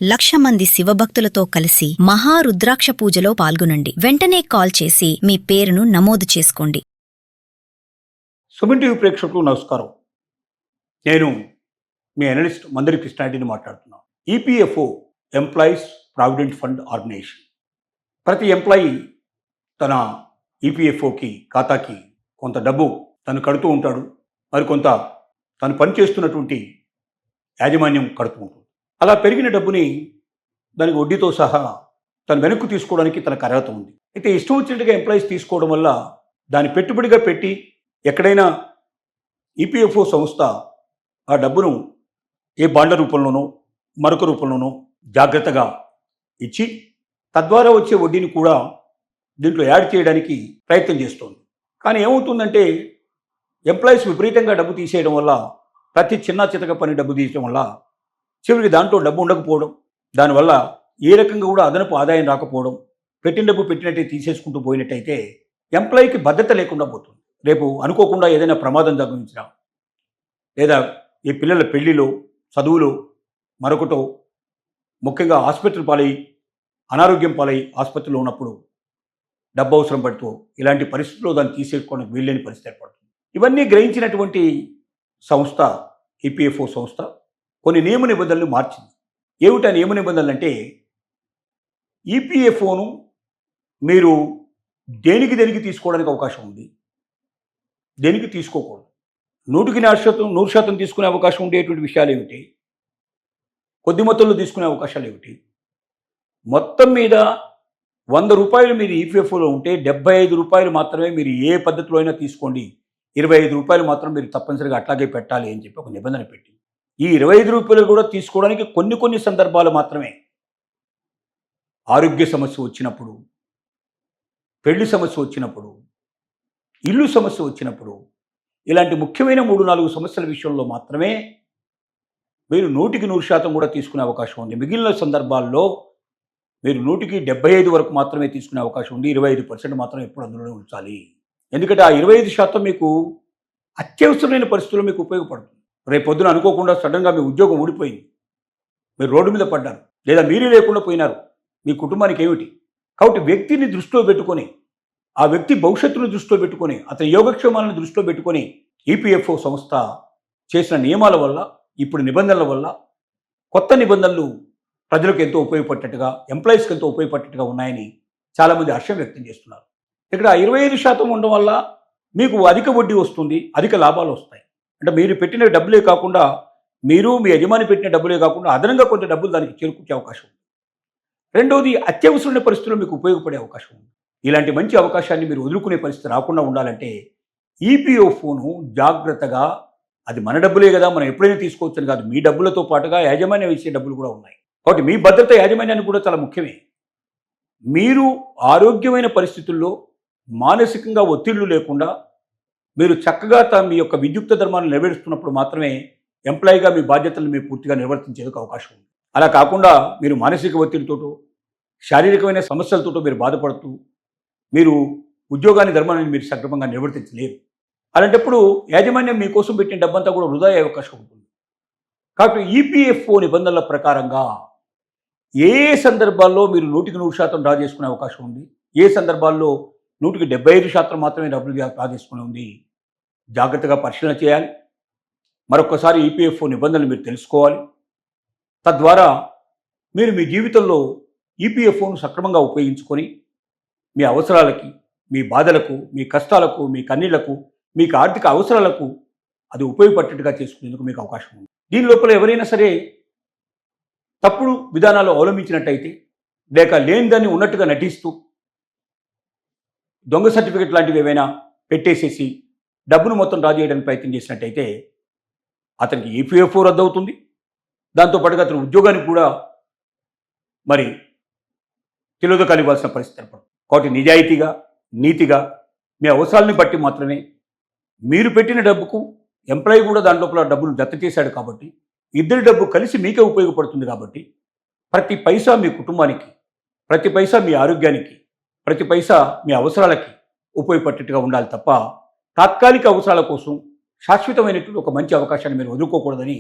1,00,000 మంది శివభక్తులతో కలిసి మహారుద్రాక్ష పూజలో పాల్గొనండి. వెంటనే కాల్ చేసి మీ పేరును నమోదు చేసుకోండి. సుమన్ టీవీ ప్రేక్షకులకు నమస్కారం. నేను మీ అనలిస్ట్ మందరి కృష్ణారెడ్డిని మాట్లాడుతున్నాను. EPFO employees provident fund organisation. ప్రతి ఎంప్లాయీ తన ఈపీఎఫ్ఓకి ఖాతాకి కొంత డబ్బు తను కడుతూ ఉంటాడు, మరికొంత తను పనిచేస్తున్నటువంటి యాజమాన్యం కడుతూ ఉంటుంది. అలా పెరిగిన డబ్బుని దానికి వడ్డీతో సహా తను వెనక్కు తీసుకోవడానికి తనకు అర్హత ఉంది. అయితే ఇష్టం వచ్చినట్టుగా ఎంప్లాయీస్ తీసుకోవడం వల్ల దాన్ని పెట్టుబడిగా పెట్టి ఎక్కడైనా ఈపీఎఫ్ఓ సంస్థ ఆ డబ్బును ఏ బాండ్ల రూపంలోనో మరొక రూపంలోనో జాగ్రత్తగా ఇచ్చి తద్వారా వచ్చే వడ్డీని కూడా దీంట్లో యాడ్ చేయడానికి ప్రయత్నం చేస్తోంది. కానీ ఏమవుతుందంటే ఎంప్లాయీస్ విపరీతంగా డబ్బు తీసేయడం వల్ల, ప్రతి చిన్న చితక పని డబ్బు తీయడం వల్ల చివరికి దాంట్లో డబ్బు ఉండకపోవడం, దానివల్ల ఏ రకంగా కూడా అదనపు ఆదాయం రాకపోవడం, పెట్టిన డబ్బు పెట్టినట్టే తీసేసుకుంటూ పోయినట్టయితే ఎంప్లాయీకి భద్రత లేకుండా పోతుంది. రేపు అనుకోకుండా ఏదైనా ప్రమాదం సంభవించినా, లేదా ఈ పిల్లల పెళ్లిలో, చదువులో, మరొకటో, ముఖ్యంగా ఆసుపత్రి పాలై అనారోగ్యం పాలై ఆసుపత్రిలో ఉన్నప్పుడు డబ్బు అవసరం పడుతూ ఇలాంటి పరిస్థితుల్లో దాన్ని తీసేసుకోవడానికి వీల్లేని పరిస్థితి ఏర్పడుతుంది. ఇవన్నీ గ్రహించినటువంటి సంస్థ ఈపీఎఫ్ఓ సంస్థ కొన్ని నియమ నిబంధనలు మార్చింది. ఏమిటా నియమ నిబంధనలు అంటే, ఈపీఎఫ్ఓను మీరు దేనికి తీసుకోవడానికి అవకాశం ఉంది, దేనికి తీసుకోకూడదు, 100% తీసుకునే అవకాశం ఉండేటువంటి విషయాలు ఏమిటి, కొద్ది మొత్తంలో తీసుకునే అవకాశాలు ఏమిటి, మొత్తం మీద 100 రూపాయలు మీరు ఈపీఎఫ్ఓలో ఉంటే 75 రూపాయలు మాత్రమే మీరు ఏ పద్ధతిలో అయినా తీసుకోండి, 25 రూపాయలు మాత్రం మీరు తప్పనిసరిగా అట్లాగే పెట్టాలి అని చెప్పి ఒక నిబంధన పెట్టి, ఈ 25 రూపాయలు కూడా తీసుకోవడానికి కొన్ని సందర్భాలు మాత్రమే, ఆరోగ్య సమస్య వచ్చినప్పుడు, పెళ్లి సమస్య వచ్చినప్పుడు, ఇల్లు సమస్య వచ్చినప్పుడు, ఇలాంటి ముఖ్యమైన 3-4 సమస్యల విషయంలో మాత్రమే మీరు 100% కూడా తీసుకునే అవకాశం ఉంది. మిగిలిన సందర్భాల్లో మీరు 175 వరకు మాత్రమే తీసుకునే అవకాశం ఉంది. 25% మాత్రం ఎప్పుడు అందులోనే ఉంచాలి. ఎందుకంటే ఆ 25% మీకు అత్యవసరమైన పరిస్థితుల్లో మీకు ఉపయోగపడుతుంది. రేపు పొద్దున అనుకోకుండా సడన్గా మీ ఉద్యోగం ఊడిపోయింది, మీరు రోడ్డు మీద పడ్డారు, లేదా మీరే లేకుండా పోయినారు, మీ కుటుంబానికి ఏమిటి? కాబట్టి వ్యక్తిని దృష్టిలో పెట్టుకొని, ఆ వ్యక్తి భవిష్యత్తును దృష్టిలో పెట్టుకొని, అతని యోగక్షేమాలను దృష్టిలో పెట్టుకొని ఈపీఎఫ్ఓ సంస్థ చేసిన నియమాల వల్ల, ఇప్పుడు నిబంధనల వల్ల, కొత్త నిబంధనలు ప్రజలకు ఎంతో ఉపయోగపడేట్టుగా, ఎంప్లాయీస్కి ఎంతో ఉపయోగపడేట్టుగా ఉన్నాయని చాలామంది హర్షం వ్యక్తం చేస్తున్నారు. ఇక్కడ 25% ఉండడం వల్ల మీకు అధిక వడ్డీ వస్తుంది, అధిక లాభాలు వస్తాయి. అంటే మీరు పెట్టిన డబ్బులే కాకుండా, మీరు మీ యజమాని పెట్టిన డబ్బులే కాకుండా అదనంగా కొంత డబ్బులు దానికి చేరుకునే అవకాశం ఉంది. రెండవది, అత్యవసరమైన పరిస్థితుల్లో మీకు ఉపయోగపడే అవకాశం ఉంది. ఇలాంటి మంచి అవకాశాన్ని మీరు వదులుకునే పరిస్థితి రాకుండా ఉండాలంటే ఈపీఎఫ్ఓను జాగ్రత్తగా, అది మన డబ్బులే కదా, మనం ఎప్పుడైనా తీసుకోవచ్చని కాదు, మీ డబ్బులతో పాటుగా యాజమాన్యం ఇచ్చే డబ్బులు కూడా ఉన్నాయి. కాబట్టి మీ భద్రత యాజమాన్యానికి కూడా చాలా ముఖ్యమే. మీరు ఆరోగ్యమైన పరిస్థితుల్లో, మానసికంగా ఒత్తిళ్లు లేకుండా మీరు చక్కగా మీ యొక్క విద్యుక్త ధర్మాన్ని నెరవేరుస్తున్నప్పుడు మాత్రమే ఎంప్లాయీగా మీ బాధ్యతలను మీరు పూర్తిగా నిర్వర్తించేందుకు అవకాశం ఉంది. అలా కాకుండా మీరు మానసిక ఒత్తిడితోటో, శారీరకమైన సమస్యలతోటో మీరు బాధపడుతూ మీరు ఉద్యోగాన్ని, ధర్మాన్ని మీరు సక్రమంగా నిర్వర్తించలేరు. అలాంటప్పుడు యాజమాన్యం మీకోసం పెట్టిన డబ్బంతా కూడా వృధా అయ్యే అవకాశం ఉంటుంది. కాబట్టి ఈపీఎఫ్ఓ నిబంధనల ప్రకారంగా ఏ సందర్భాల్లో మీరు 100% డ్రా చేసుకునే అవకాశం ఉంది, ఏ సందర్భాల్లో 175% మాత్రమే డబ్బులు డ్రా చేసుకునే ఉంది, జాగ్రత్తగా పరిశీలన చేయాలి. మరొకసారి ఈపీఎఫ్ఓ నిబంధనలు మీరు తెలుసుకోవాలి. తద్వారా మీరు మీ జీవితంలో ఈపీఎఫ్ఓను సక్రమంగా ఉపయోగించుకొని మీ అవసరాలకి, మీ బాధలకు, మీ కష్టాలకు, మీ కన్నీళ్లకు, మీకు ఆర్థిక అవసరాలకు అది ఉపయోగపడేట్టుగా చేసుకునేందుకు మీకు అవకాశం ఉంది. దీని లోపల ఎవరైనా సరే తప్పుడు విధానాలు అవలంబించినట్టయితే, లేక లేని దాన్ని ఉన్నట్టుగా నటిస్తూ దొంగ సర్టిఫికెట్ లాంటివి ఏవైనా పెట్టేసేసి డబ్బును మొత్తం డ్రా చేయడానికి ప్రయత్నం చేసినట్టయితే అతనికి ఈపీఎఫ్ఓ రద్దు అవుతుంది. దాంతోపాటుగా అతని ఉద్యోగానికి కూడా మరి తిలోదకాలు ఇవ్వాల్సిన పరిస్థితి ఏర్పడుతుంది. కాబట్టి నిజాయితీగా, నీతిగా, మీ అవసరాలని బట్టి మాత్రమే, మీరు పెట్టిన డబ్బుకు ఎంప్లాయీ కూడా దాని లోపల డబ్బులు జత చేశాడు కాబట్టి, ఇద్దరి డబ్బు కలిసి మీకే ఉపయోగపడుతుంది కాబట్టి, ప్రతి పైసా మీ కుటుంబానికి, ప్రతి పైసా మీ ఆరోగ్యానికి, ప్రతి పైసా మీ అవసరాలకి ఉపయోగపడేట్టుగా ఉండాలి తప్ప తాత్కాలిక అవసరాల కోసం శాశ్వతమైనటువంటి ఒక మంచి అవకాశాన్ని మీరు వదులుకోకూడదని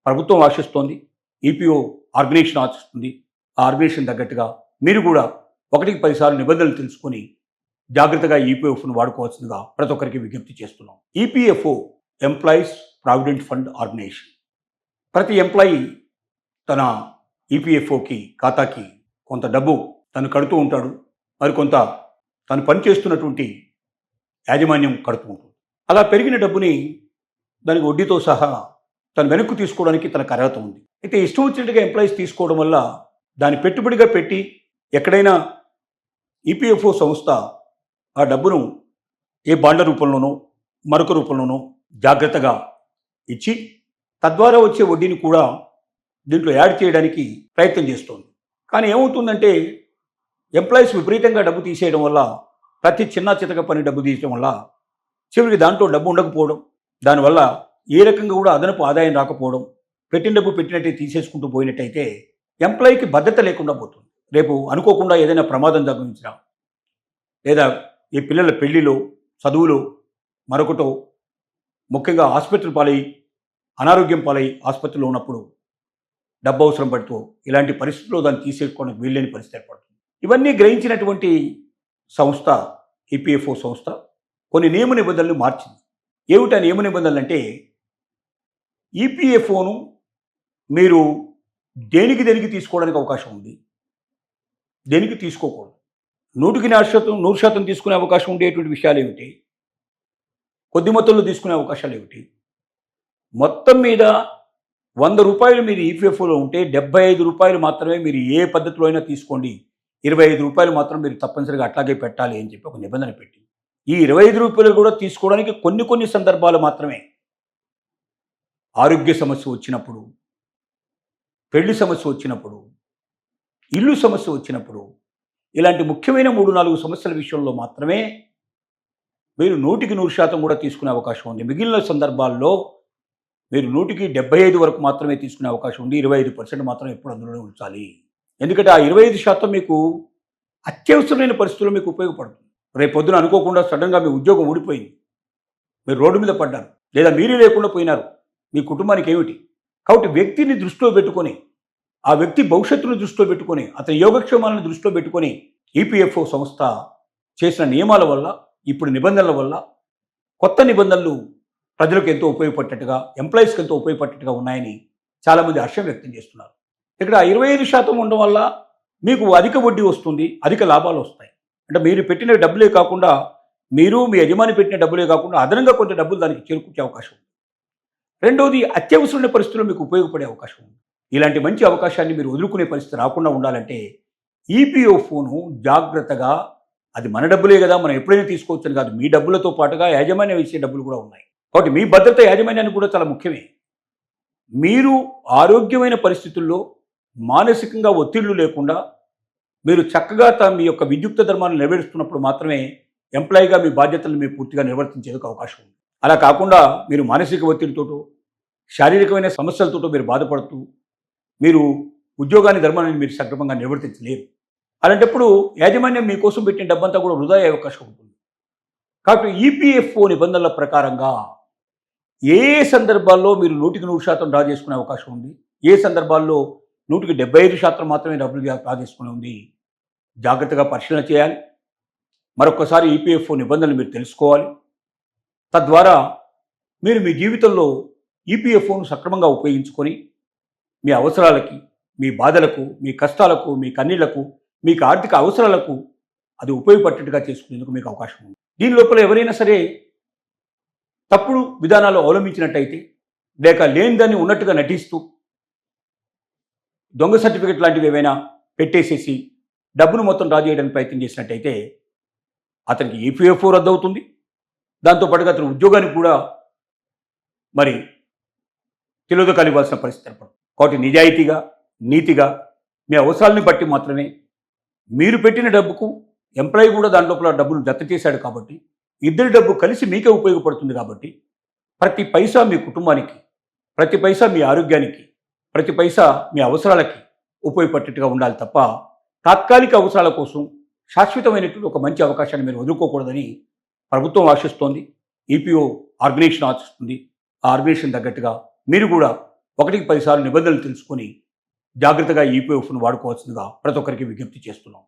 ప్రభుత్వం ఆశిస్తోంది. ఈపీఓ ఆర్గనైజేషన్ ఆశిస్తుంది. ఆ ఆర్గనైజేషన్ తగ్గట్టుగా మీరు కూడా 1కి 10 సార్లు నిబంధనలు తెలుసుకొని జాగ్రత్తగా ఈపీఎఫ్ను వాడుకోవాల్సిందిగా ప్రతి ఒక్కరికి విజ్ఞప్తి చేస్తున్నాం. EPFO employees provident fund organisation. ప్రతి ఎంప్లాయీ తన ఈపీఎఫ్ఓకి ఖాతాకి కొంత డబ్బు తను కడుతూ ఉంటాడు, మరికొంత తను పనిచేస్తున్నటువంటి యాజమాన్యం కడుతూ ఉంటుంది. అలా పెరిగిన డబ్బుని దానికి వడ్డీతో సహా తను వెనక్కు తీసుకోవడానికి తనకు అర్హత ఉంది. అయితే ఇష్టం వచ్చినట్టుగా ఎంప్లాయీస్ తీసుకోవడం వల్ల దాన్ని పెట్టుబడిగా పెట్టి ఎక్కడైనా ఈపీఎఫ్ఓ సంస్థ ఆ డబ్బును ఏ బాండ్ల రూపంలోనో మరొక రూపంలోనో జాగ్రత్తగా ఇచ్చి తద్వారా వచ్చే వడ్డీని కూడా దీంట్లో యాడ్ చేయడానికి ప్రయత్నం చేస్తోంది. కానీ ఏమవుతుందంటే ఎంప్లాయీస్ విపరీతంగా డబ్బు తీసేయడం వల్ల, ప్రతి చిన్న చితక పని డబ్బు తీయడం వల్ల చివరికి దాంట్లో డబ్బు ఉండకపోవడం, దానివల్ల ఏ రకంగా కూడా అదనపు ఆదాయం రాకపోవడం, పెట్టిన డబ్బు పెట్టినట్టే తీసేసుకుంటూ పోయినట్టయితే ఎంప్లాయీకి భద్రత లేకుండా పోతుంది. రేపు అనుకోకుండా ఏదైనా ప్రమాదం సంభవించినా, లేదా ఈ పిల్లల పెళ్లిలో, చదువులో, మరొకటో, ముఖ్యంగా హాస్పిటల్ పాలై అనారోగ్యం పాలై ఆసుపత్రిలో ఉన్నప్పుడు డబ్బు అవసరం పడుతూ ఇలాంటి పరిస్థితుల్లో దాన్ని తీసేసుకోవడానికి వీల్లేని పరిస్థితి ఏర్పడుతుంది. ఇవన్నీ గ్రహించినటువంటి సంస్థ ఈపీఎఫ్ఓ సంస్థ కొన్ని నియమ నిబంధనలు మార్చింది. ఏమిటా నియమ నిబంధనలు అంటే, ఈపీఎఫ్ఓను మీరు దేనికి తీసుకోవడానికి అవకాశం ఉంది, దేనికి తీసుకోకూడదు, 100% తీసుకునే అవకాశం ఉండేటువంటి విషయాలు ఏమిటి, కొద్ది మొత్తంలో తీసుకునే అవకాశాలు ఏమిటి, మొత్తం మీద 100 రూపాయలు మీరు ఈపీఎఫ్ఓలో ఉంటే 75 రూపాయలు మాత్రమే మీరు ఏ పద్ధతిలో అయినా తీసుకోండి, 25 రూపాయలు మాత్రం మీరు తప్పనిసరిగా అట్లాగే పెట్టాలి అని చెప్పి ఒక నిబంధన పెట్టి, ఈ 25 రూపాయలు కూడా తీసుకోవడానికి కొన్ని సందర్భాలు మాత్రమే, ఆరోగ్య సమస్య వచ్చినప్పుడు, పెళ్లి సమస్య వచ్చినప్పుడు, ఇల్లు సమస్య వచ్చినప్పుడు, ఇలాంటి ముఖ్యమైన 3-4 సమస్యల విషయంలో మాత్రమే మీరు 100% కూడా తీసుకునే అవకాశం ఉంది. మిగిలిన సందర్భాల్లో మీరు 175 వరకు మాత్రమే తీసుకునే అవకాశం ఉంది. 25% మాత్రం ఎప్పుడు అందులోనే ఉంచాలి. ఎందుకంటే ఆ 25% మీకు అత్యవసరమైన పరిస్థితుల్లో మీకు ఉపయోగపడుతుంది. రేపు పొద్దున అనుకోకుండా సడన్గా మీ ఉద్యోగం ఊడిపోయింది, మీరు రోడ్డు మీద పడ్డారు, లేదా మీరే లేకుండా పోయినారు, మీ కుటుంబానికి ఏమిటి? కాబట్టి వ్యక్తిని దృష్టిలో పెట్టుకొని, ఆ వ్యక్తి భవిష్యత్తును దృష్టిలో పెట్టుకొని, అతని యోగక్షేమాలను దృష్టిలో పెట్టుకొని ఈపీఎఫ్ఓ సంస్థ చేసిన నియమాల వల్ల, ఇప్పుడు నిబంధనల వల్ల, కొత్త నిబంధనలు ప్రజలకు ఎంతో ఉపయోగపడేట్టుగా, ఎంప్లాయీస్కి ఎంతో ఉపయోగపడేట్టుగా ఉన్నాయని చాలామంది హర్షం వ్యక్తం చేస్తున్నారు. ఇక్కడ 25% ఉండడం వల్ల మీకు అధిక వడ్డీ వస్తుంది, అధిక లాభాలు వస్తాయి. అంటే మీరు పెట్టిన డబ్బులే కాకుండా, మీరు మీ యజమాని పెట్టిన డబ్బులే కాకుండా అదనంగా కొంత డబ్బులు దానికి చేరుకునే అవకాశం ఉంది. రెండవది, అత్యవసరమైన పరిస్థితుల్లో మీకు ఉపయోగపడే అవకాశం ఉంది. ఇలాంటి మంచి అవకాశాన్ని మీరు వదులుకునే పరిస్థితి రాకుండా ఉండాలంటే ఈపీఎఫ్ఓను జాగ్రత్తగా, అది మన డబ్బులే కదా, మనం ఎప్పుడైనా తీసుకోవచ్చు అని కాదు, మీ డబ్బులతో పాటుగా యాజమాన్యం ఇచ్చే డబ్బులు కూడా ఉన్నాయి. కాబట్టి మీ భద్రత యాజమాన్యానికి కూడా చాలా ముఖ్యమే. మీరు ఆరోగ్యమైన పరిస్థితుల్లో, మానసికంగా ఒత్తిళ్లు లేకుండా మీరు చక్కగా మీ యొక్క విద్యుక్త ధర్మాన్ని నెరవేరుస్తున్నప్పుడు మాత్రమే ఎంప్లాయీగా మీ బాధ్యతలను మీరు పూర్తిగా నిర్వర్తించేందుకు అవకాశం ఉంది. అలా కాకుండా మీరు మానసిక ఒత్తిడితోటో, శారీరకమైన సమస్యలతోటో మీరు బాధపడుతూ మీరు ఉద్యోగాన్ని, ధర్మాన్ని మీరు సక్రమంగా నిర్వర్తించలేరు. అలాంటప్పుడు యాజమాన్యం మీకోసం పెట్టిన డబ్బంతా కూడా వృధా అయ్యే అవకాశం ఉంటుంది. కాబట్టి ఈపీఎఫ్ఓ నిబంధనల ప్రకారంగా ఏ సందర్భాల్లో మీరు 100% డ్రా చేసుకునే అవకాశం ఉంది, ఏ సందర్భాల్లో 175% మాత్రమే డబ్బులు డ్రా చేసుకునే ఉంది, జాగ్రత్తగా పరిశీలన చేయాలి. మరొకసారి ఈపీఎఫ్ఓ నిబంధనలు మీరు తెలుసుకోవాలి. తద్వారా మీరు మీ జీవితంలో ఈపీఎఫ్ఓను సక్రమంగా ఉపయోగించుకొని మీ అవసరాలకి, మీ బాధలకు, మీ కష్టాలకు, మీ కన్నీళ్లకు, మీకు ఆర్థిక అవసరాలకు అది ఉపయోగపడేట్టుగా చేసుకునేందుకు మీకు అవకాశం ఉంది. దీని లోపల ఎవరైనా సరే తప్పుడు విధానాలు అవలంబించినట్టయితే, లేక లేని దాన్ని ఉన్నట్టుగా నటిస్తూ దొంగ సర్టిఫికెట్ లాంటివి ఏవైనా పెట్టేసేసి డబ్బును మొత్తం డ్రా చేయడానికి ప్రయత్నం చేసినట్టయితే అతనికి ఈపీఎఫ్ఓ రద్దు అవుతుంది. దాంతోపాటుగా అతని ఉద్యోగానికి కూడా మరి తిలోదకాలు ఇవ్వాల్సిన పరిస్థితి ఏర్పడుతుంది. కాబట్టి నిజాయితీగా, నీతిగా, మీ అవసరాలని బట్టి మాత్రమే, మీరు పెట్టిన డబ్బుకు ఎంప్లాయీ కూడా దాని లోపల డబ్బులు జత చేశాడు కాబట్టి, ఇద్దరి డబ్బు కలిసి మీకే ఉపయోగపడుతుంది కాబట్టి, ప్రతి పైసా మీ కుటుంబానికి, ప్రతి పైసా మీ ఆరోగ్యానికి, ప్రతి పైసా మీ అవసరాలకి ఉపయోగపడేట్టుగా ఉండాలి తప్ప తాత్కాలిక అవసరాల కోసం శాశ్వతమైనటువంటి ఒక మంచి అవకాశాన్ని మీరు వదులుకోకూడదని ప్రభుత్వం ఆశిస్తోంది, ఈపీఓ ఆర్గనైజేషన్ ఆశిస్తుంది. ఆ ఆర్గనైజేషన్ తగ్గట్టుగా మీరు కూడా 1కి 10 సార్లు నిబంధనలు తెలుసుకొని జాగ్రత్తగా ఈపీఎఫ్ను వాడుకోవాల్సిందిగా ప్రతి ఒక్కరికి విజ్ఞప్తి చేస్తున్నాం.